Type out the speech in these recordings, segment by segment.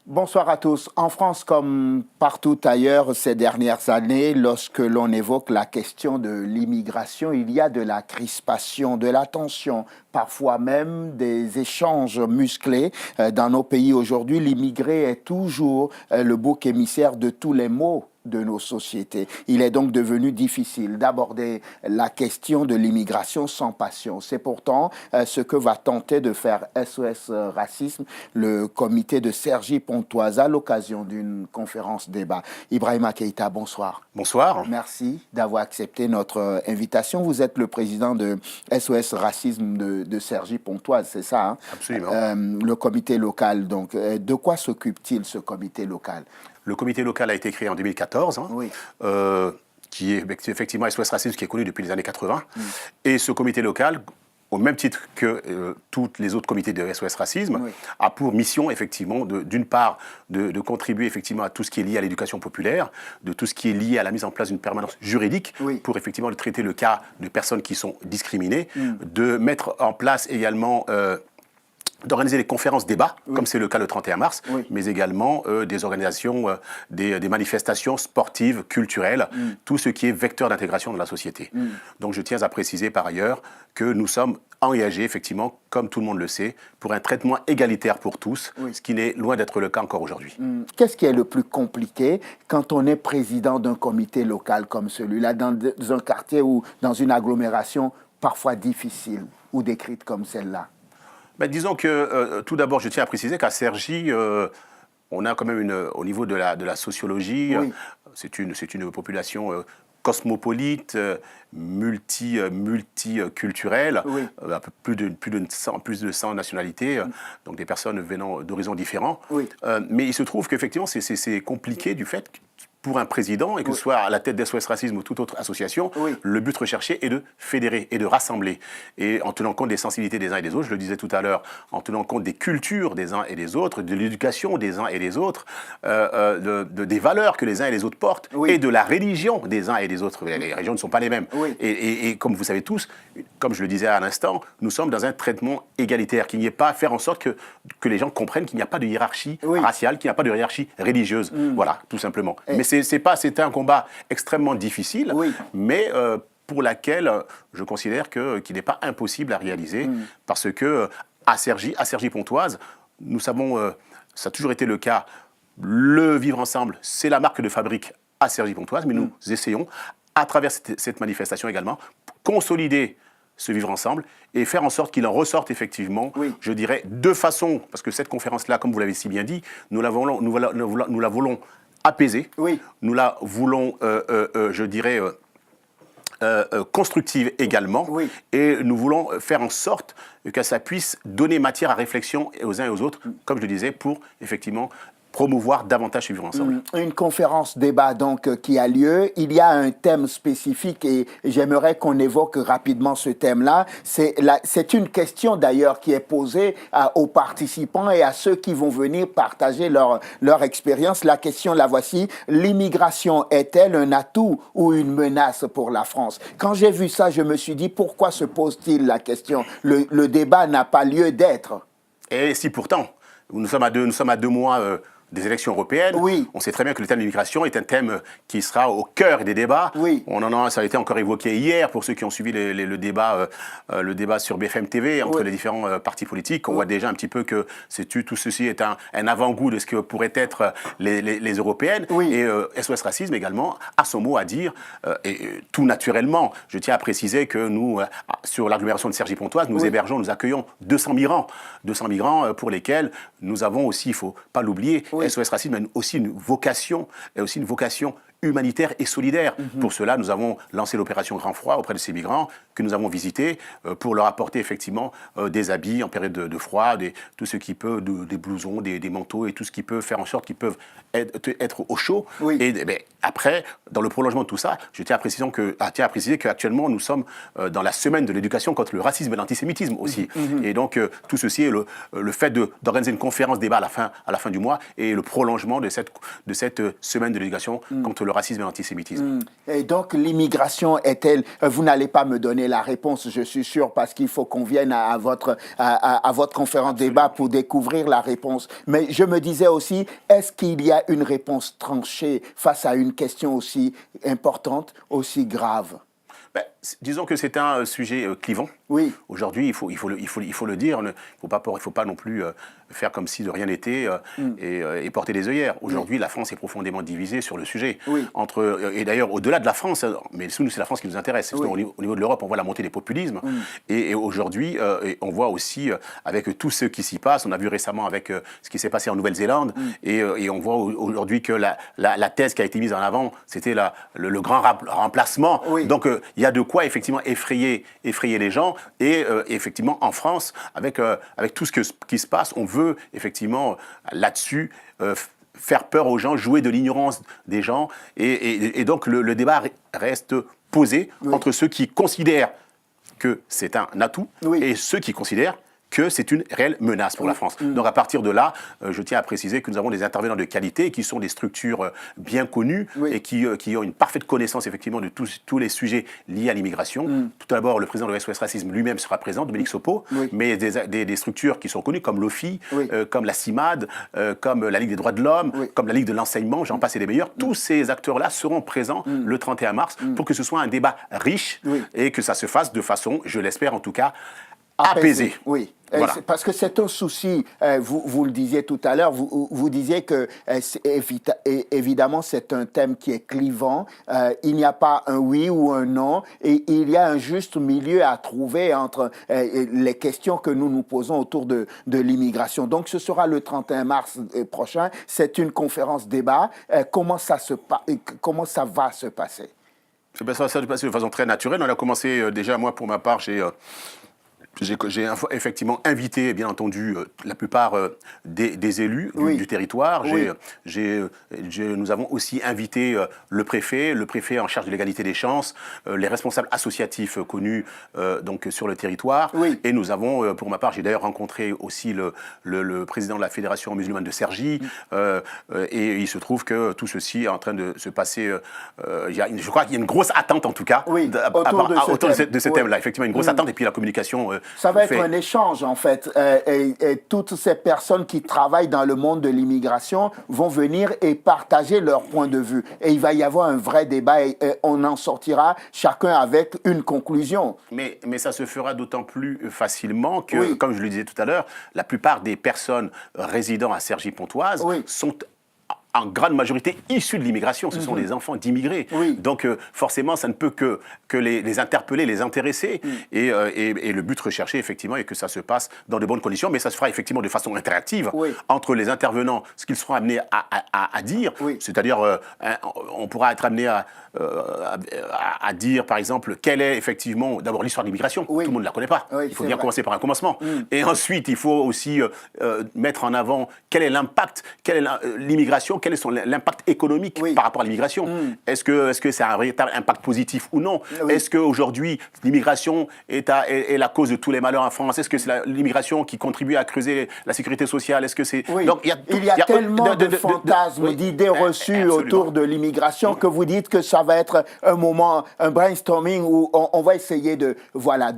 Bonsoir à tous. En France, comme partout ailleurs ces dernières années, lorsque l'on évoque la question de l'immigration, il y a de la crispation, de la tension, parfois même des échanges musclés. Dans nos pays aujourd'hui, l'immigré est toujours le bouc émissaire de tous les maux de nos sociétés. Il est donc devenu difficile d'aborder la question de l'immigration sans passion. C'est pourtant ce que va tenter de faire SOS Racisme, le comité de Cergy Pontoise, à l'occasion d'une conférence débat. Ibrahima Keïta, bonsoir. Bonsoir. Merci d'avoir accepté notre invitation. Vous êtes le président de SOS Racisme de Cergy Pontoise, c'est ça, hein? Absolument. Le comité local, donc. De quoi s'occupe-t-il, ce comité local? Le comité local a été créé en 2014, hein, Oui. qui est effectivement SOS Racisme, qui est connu depuis les années 80. Et ce comité local, au même titre que tous les autres comités de SOS Racisme, a pour mission, effectivement, d'une part, de contribuer effectivement à tout ce qui est lié à l'éducation populaire, de tout ce qui est lié à la mise en place d'une permanence juridique, pour effectivement traiter le cas de personnes qui sont discriminées, de mettre en place également d'organiser des conférences débats, comme c'est le cas le 31 mars, mais également des organisations, des manifestations sportives, culturelles, tout ce qui est vecteur d'intégration dans la société. Donc je tiens à préciser par ailleurs que nous sommes engagés, effectivement, comme tout le monde le sait, pour un traitement égalitaire pour tous, ce qui n'est loin d'être le cas encore aujourd'hui. Qu'est-ce qui est le plus compliqué quand on est président d'un comité local comme celui-là, dans un quartier ou dans une agglomération parfois difficile ou décrite comme celle-là? Ben, disons que, tout d'abord, je tiens à préciser qu'à Cergy, on a quand même, au niveau de la sociologie, c'est une population cosmopolite, multiculturelle, un peu plus de 100 nationalités, donc des personnes venant d'horizons différents. Mais il se trouve qu'effectivement, c'est compliqué du fait que, pour un président, et que ce soit à la tête d'SOS Racisme ou toute autre association, le but recherché est de fédérer et de rassembler. Et en tenant compte des sensibilités des uns et des autres, je le disais tout à l'heure, en tenant compte des cultures des uns et des autres, de l'éducation des uns et des autres, des valeurs que les uns et les autres portent, et de la religion des uns et des autres. Les religions ne sont pas les mêmes. Et comme vous savez tous, comme je le disais à l'instant, nous sommes dans un traitement égalitaire, qu'il n'y ait pas à faire en sorte que les gens comprennent qu'il n'y a pas de hiérarchie raciale, qu'il n'y a pas de hiérarchie religieuse. Voilà, tout simplement. Mais c'est un combat extrêmement difficile, mais pour laquelle je considère qu'il n'est pas impossible à réaliser, parce que à Cergy Pontoise, nous savons, ça a toujours été le cas, le vivre ensemble, c'est la marque de fabrique à Cergy Pontoise, mais nous essayons, à travers cette manifestation également, consolider ce vivre ensemble et faire en sorte qu'il en ressorte effectivement, je dirais, deux façons, parce que cette conférence-là, comme vous l'avez si bien dit, nous la voulons apaisée, nous la voulons, je dirais, constructive également, et nous voulons faire en sorte que ça puisse donner matière à réflexion aux uns et aux autres, comme je le disais, pour effectivement promouvoir davantage ce vivre ensemble. Une conférence débat donc qui a lieu. Il y a un thème spécifique et j'aimerais qu'on évoque rapidement ce thème-là. C'est une question d'ailleurs qui est posée aux participants et à ceux qui vont venir partager leur expérience. La question, la voici. L'immigration est-elle un atout ou une menace pour la France? Quand j'ai vu ça, je me suis dit, pourquoi se pose-t-il la question? Le débat n'a pas lieu d'être. Et si pourtant, nous sommes à 2 mois des élections européennes. On sait très bien que le thème de l'immigration est un thème qui sera au cœur des débats. Ça a été encore évoqué hier pour ceux qui ont suivi le débat sur BFM TV entre les différents partis politiques. On voit déjà un petit peu que tout ceci est un avant-goût de ce que pourraient être les européennes. Et SOS Racisme également a son mot à dire. Et tout naturellement, je tiens à préciser que nous, sur l'agglomération de Cergy Pontoise, nous hébergeons, nous accueillons 200 migrants. 200 migrants pour lesquels nous avons aussi, il ne faut pas l'oublier, SOS Racisme a aussi une vocation humanitaire et solidaire. Pour cela, nous avons lancé l'opération Grand Froid auprès de ces migrants que nous avons visités pour leur apporter effectivement des habits en période de froid, tout ce qui peut, des blousons, des manteaux et tout ce qui peut faire en sorte qu'ils peuvent être au chaud. Et après, dans le prolongement de tout ça, je tiens à préciser qu'actuellement, nous sommes dans la semaine de l'éducation contre le racisme et l'antisémitisme aussi. Et donc, tout ceci est le fait d'organiser une conférence débat à la fin du mois et le prolongement de cette semaine de l'éducation contre le le racisme et l'antisémitisme. Et donc l'immigration est-elle... Vous n'allez pas me donner la réponse, je suis sûr, parce qu'il faut qu'on vienne à votre conférence débat pour découvrir la réponse. Mais je me disais aussi, est-ce qu'il y a une réponse tranchée face à une question aussi importante, aussi grave? Ben, disons que c'est un sujet clivant. Oui. Aujourd'hui, il faut le dire, il ne faut pas non plus faire comme si de rien n'était et porter des œillères. Aujourd'hui, la France est profondément divisée sur le sujet. Oui. Et d'ailleurs, au-delà de la France, mais nous, c'est la France qui nous intéresse. Au niveau de l'Europe, on voit la montée des populismes. Et aujourd'hui, on voit aussi, avec tout ce qui s'y passe, on a vu récemment avec ce qui s'est passé en Nouvelle-Zélande, et on voit aujourd'hui que la thèse qui a été mise en avant, c'était le grand remplacement. Oui. Donc, il y a de quoi effectivement effrayer les gens. Et effectivement, en France, avec tout ce qui se passe, on veut effectivement là-dessus faire peur aux gens, jouer de l'ignorance des gens. Et donc, le débat reste posé entre ceux qui considèrent que c'est un atout et ceux qui considèrent que c'est une réelle menace pour la France. Donc à partir de là, je tiens à préciser que nous avons des intervenants de qualité qui sont des structures bien connues et qui ont une parfaite connaissance effectivement de tous les sujets liés à l'immigration. Tout d'abord, le président de SOS Racisme lui-même sera présent, Dominique Sopo, mais des structures qui sont connues comme l'OFI, comme la CIMAD, comme la Ligue des droits de l'homme, comme la Ligue de l'enseignement, j'en passe et des meilleurs. Tous ces acteurs-là seront présents le 31 mars pour que ce soit un débat riche et que ça se fasse de façon, je l'espère en tout cas, apaisée. Oui. Voilà. Parce que c'est un souci, vous le disiez tout à l'heure, vous disiez que évidemment c'est un thème qui est clivant, il n'y a pas un oui ou un non, et il y a un juste milieu à trouver entre les questions que nous nous posons autour de l'immigration. Donc ce sera le 31 mars prochain, c'est une conférence débat. Comment ça va se passer? Ça va se passer de façon très naturelle. On a commencé déjà, moi pour ma part, j'ai effectivement invité, bien entendu, la plupart des élus du territoire. Nous avons aussi invité le préfet en charge de l'égalité des chances, les responsables associatifs connus donc sur le territoire. Et nous avons, pour ma part, j'ai d'ailleurs rencontré aussi le président de la Fédération musulmane de Cergy. Et il se trouve que tout ceci est en train de se passer. Je crois qu'il y a une grosse attente, en tout cas, autour de ce thème-là. Effectivement, une grosse attente. Et puis la communication. Ça va être un échange, en fait. Et toutes ces personnes qui travaillent dans le monde de l'immigration vont venir et partager leur point de vue. Et il va y avoir un vrai débat et on en sortira chacun avec une conclusion. Mais ça se fera d'autant plus facilement que, comme je le disais tout à l'heure, la plupart des personnes résidant à Cergy-Pontoise sont en grande majorité issus de l'immigration. Ce sont des enfants d'immigrés. Donc forcément, ça ne peut que les interpeller, les intéresser. Et le but recherché, effectivement, est que ça se passe dans de bonnes conditions. Mais ça se fera effectivement de façon interactive entre les intervenants, ce qu'ils seront amenés à dire. C'est-à-dire, on pourra être amené à dire, par exemple, quelle est effectivement, d'abord l'histoire de l'immigration. Tout le monde ne la connaît pas. Il faut bien commencer par un commencement. Et ensuite, il faut aussi mettre en avant quel est l'impact, quelle est l'immigration, quel est l'impact économique par rapport à l'immigration. Est-ce que c'est un véritable impact positif ou non? Est-ce qu'aujourd'hui, l'immigration est la cause de tous les malheurs en France? Est-ce que c'est l'immigration qui contribue à creuser la sécurité sociale? Est-ce que c'est... Donc, il y a tellement de fantasmes, d'idées reçues autour de l'immigration que vous dites que ça va être un moment, un brainstorming où on va essayer de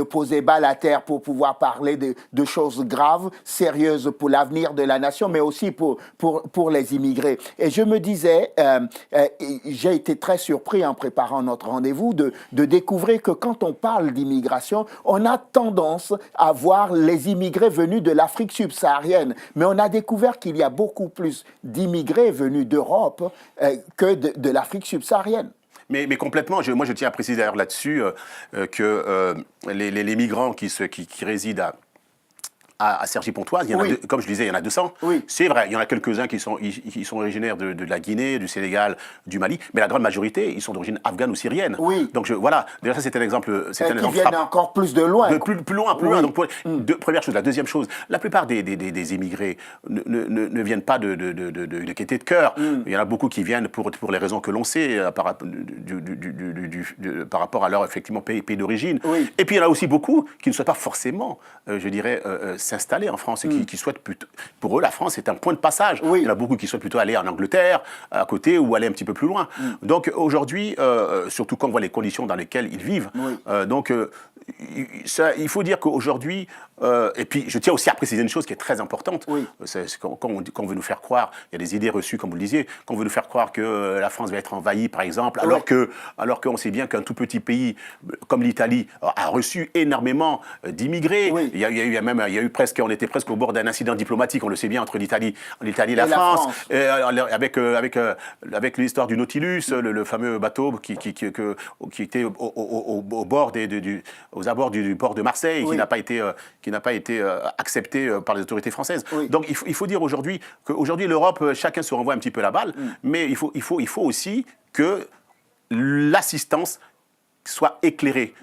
poser balle à terre pour pouvoir parler de choses graves, sérieuses pour l'avenir de la nation, mais aussi pour les immigrés. Et je me disais, j'ai été très surpris en préparant notre rendez-vous de découvrir que quand on parle d'immigration, on a tendance à voir les immigrés venus de l'Afrique subsaharienne. Mais on a découvert qu'il y a beaucoup plus d'immigrés venus d'Europe que de l'Afrique subsaharienne. Mais complètement. Moi, je tiens à préciser d'ailleurs là-dessus que les migrants qui résident à Cergy-Pontoise, comme je disais, il y en a 200. C'est vrai, il y en a quelques-uns qui sont originaires de la Guinée, du Sénégal, du Mali, mais la grande majorité, ils sont d'origine afghane ou syrienne. Donc voilà, déjà ça c'est un exemple. Qui viennent encore plus de loin. Plus loin. Donc, première chose. La deuxième chose, la plupart des immigrés ne viennent pas de gaieté de cœur. Il y en a beaucoup qui viennent pour les raisons que l'on sait, par rapport à leur effectivement pays d'origine. Et puis il y en a aussi beaucoup qui ne sont pas forcément, je dirais, s'installer en France et qui souhaitent plutôt... Pour eux, la France est un point de passage. Il y en a beaucoup qui souhaitent plutôt aller en Angleterre, à côté, ou aller un petit peu plus loin. Donc aujourd'hui, surtout quand on voit les conditions dans lesquelles ils vivent, il faut dire qu'aujourd'hui, et puis je tiens aussi à préciser une chose qui est très importante, c'est quand on veut nous faire croire, il y a des idées reçues, comme vous le disiez, quand on veut nous faire croire que la France va être envahie, par exemple, alors qu'on sait bien qu'un tout petit pays comme l'Italie a reçu énormément d'immigrés. Il y a eu presque, on était presque au bord d'un incident diplomatique, on le sait bien, entre l'Italie et la France. Avec l'histoire du Nautilus, le fameux bateau qui était aux abords du port de Marseille, qui n'a pas été accepté par les autorités françaises. Donc il faut dire aujourd'hui qu'aujourd'hui l'Europe, chacun se renvoie un petit peu la balle, mais il faut aussi que l'assistance soit éclairée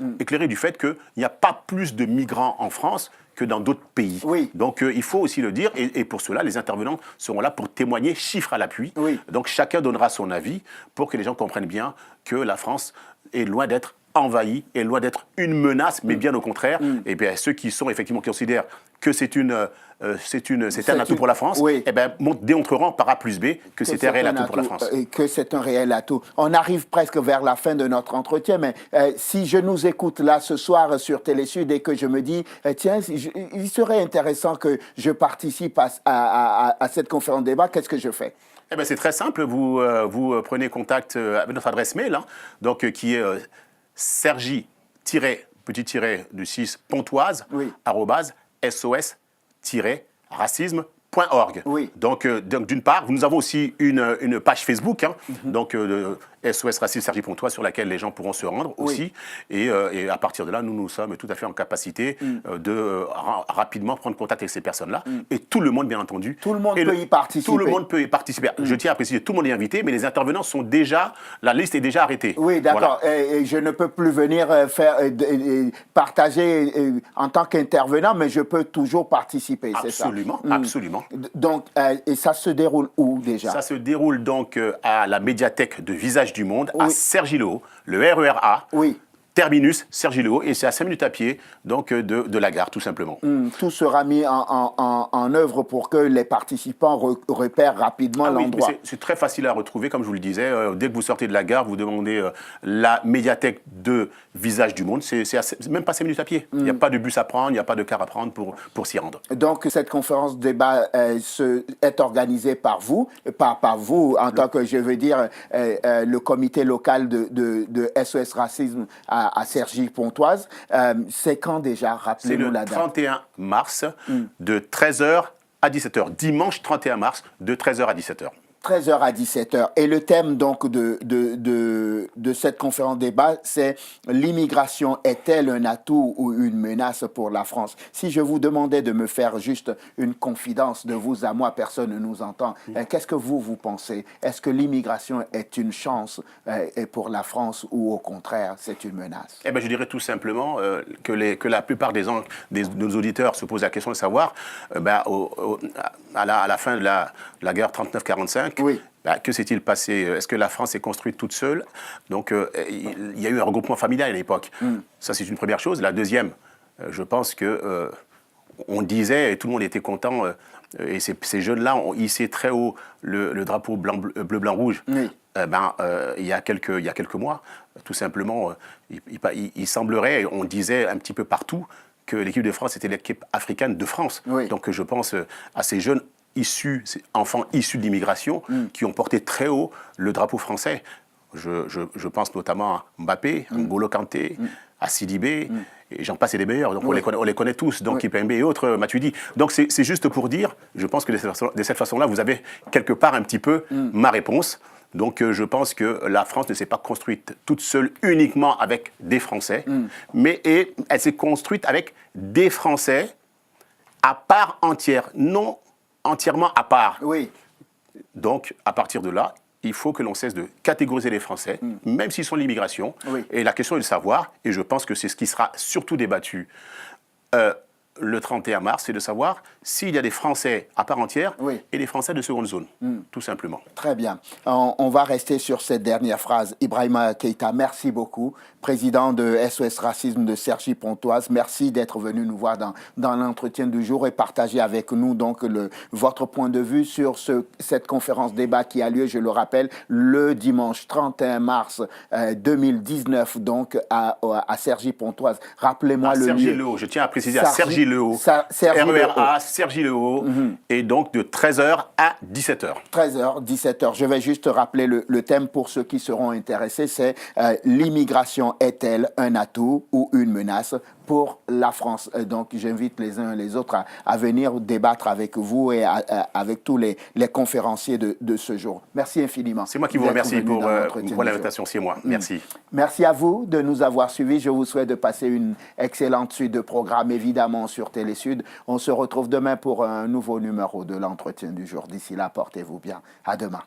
du fait qu'il n'y a pas plus de migrants en France que dans d'autres pays. Donc il faut aussi le dire, et pour cela, les intervenants seront là pour témoigner, chiffres à l'appui. Donc chacun donnera son avis pour que les gens comprennent bien que la France est loin d'être envahie, est loin d'être une menace, mais bien au contraire. Et bien ceux qui considèrent que c'est un atout pour la France, démontreront par A plus B que c'est un réel atout pour la France. Que c'est un réel atout. On arrive presque vers la fin de notre entretien, mais si je nous écoute là ce soir sur Télésud et que je me dis, tiens, il serait intéressant que je participe à cette conférence de débat, qu'est-ce que je fais ? C'est très simple, vous prenez contact avec notre adresse mail, donc, qui est Sergi, petit tiret du 6, Pontoise, @sos-racisme.org. Donc d'une part, nous avons aussi une page Facebook, donc SOS Racisme Sergi Pontoise, sur laquelle les gens pourront se rendre aussi. Et à partir de là, nous sommes tout à fait en capacité de rapidement prendre contact avec ces personnes-là. Et tout le monde, bien entendu. Tout le monde peut y participer. Tout le monde peut y participer. Je tiens à préciser, tout le monde est invité, mais les intervenants sont déjà... La liste est déjà arrêtée. Oui, d'accord. Voilà. Et je ne peux plus venir partager en tant qu'intervenant, mais je peux toujours participer, c'est ça? Absolument. Donc, et ça se déroule où déjà? Ça se déroule donc à la médiathèque de Visage du Monde, à Cergy-le-Haut, le RER-A. Terminus, Cergy-le-Haut, et c'est à 5 minutes à pied donc, de la gare, tout simplement. Tout sera mis en œuvre pour que les participants repèrent rapidement l'endroit. C'est très facile à retrouver, comme je vous le disais. Dès que vous sortez de la gare, vous demandez la médiathèque de Visage du Monde. C'est même pas 5 minutes à pied. Il n'y a pas de bus à prendre, il n'y a pas de car à prendre pour s'y rendre. Donc, cette conférence de débat est organisée par vous en tant que, je veux dire, le comité local de SOS Racisme à Cergy-Pontoise. C'est quand déjà? Rappelez-nous la date. C'est le 31 mars de 13h à 17h. Dimanche 31 mars de 13h à 17h. 13h à 17h. Et le thème donc de cette conférence débat, c'est l'immigration est-elle un atout ou une menace pour la France? Si je vous demandais de me faire juste une confidence de vous à moi, personne ne nous entend. Qu'est-ce que vous pensez? Est-ce que l'immigration est une chance pour la France ou au contraire, c'est une menace? Je dirais tout simplement que la plupart de nos auditeurs se posent la question de savoir, à la fin de la guerre 39-45, que s'est-il passé? Est-ce que la France est construite toute seule? Donc, il y a eu un regroupement familial à l'époque. Ça, c'est une première chose. La deuxième, je pense que on disait, et tout le monde était content, et ces jeunes-là ont hissé très haut le drapeau bleu-blanc-rouge. Il y a quelques mois, tout simplement, il semblerait, on disait un petit peu partout, que l'équipe de France était l'équipe africaine de France. Donc je pense à ces jeunes enfants issus de l'immigration qui ont porté très haut le drapeau français. Je pense notamment à Mbappé, à N'Golo Kanté, à Sidibé, et j'en passe et des meilleurs. Donc on les connaît tous, donc Kipembe et autres, Matuidi. Donc c'est juste pour dire, je pense que de cette façon-là, vous avez quelque part un petit peu ma réponse. Donc je pense que la France ne s'est pas construite toute seule uniquement avec des Français, mais elle s'est construite avec des Français à part entière, non entièrement à part. Donc à partir de là, il faut que l'on cesse de catégoriser les Français, même s'ils sont l'immigration. Et la question est de savoir, et je pense que c'est ce qui sera surtout débattu le 31 mars, c'est de savoir s'il y a des Français à part entière et des Français de seconde zone, tout simplement. Très bien. On va rester sur cette dernière phrase. Ibrahima Keïta, merci beaucoup, président de SOS Racisme de Cergy-Pontoise. Merci d'être venu nous voir dans l'entretien du jour et partager avec nous donc votre point de vue sur cette conférence débat qui a lieu, je le rappelle, le dimanche 31 mars 2019 donc à Cergy-Pontoise. Rappelez-moi le lieu. Cergy-le-Haut, je tiens à préciser à Cergy-le-Haut. RERA, Cergy-le-Haut, et donc de 13h à 17h. 13h, 17h. Je vais juste rappeler le thème pour ceux qui seront intéressés, c'est l'immigration est-elle un atout ou une menace pour la France? Donc j'invite les uns et les autres à venir débattre avec vous et avec tous les conférenciers de ce jour. Merci infiniment. C'est moi qui vous remercie pour l'invitation, c'est moi. Merci. Merci à vous de nous avoir suivis. Je vous souhaite de passer une excellente suite de programmes, évidemment, sur Télé-Sud. On se retrouve demain pour un nouveau numéro de l'entretien du jour. D'ici là, portez-vous bien. À demain.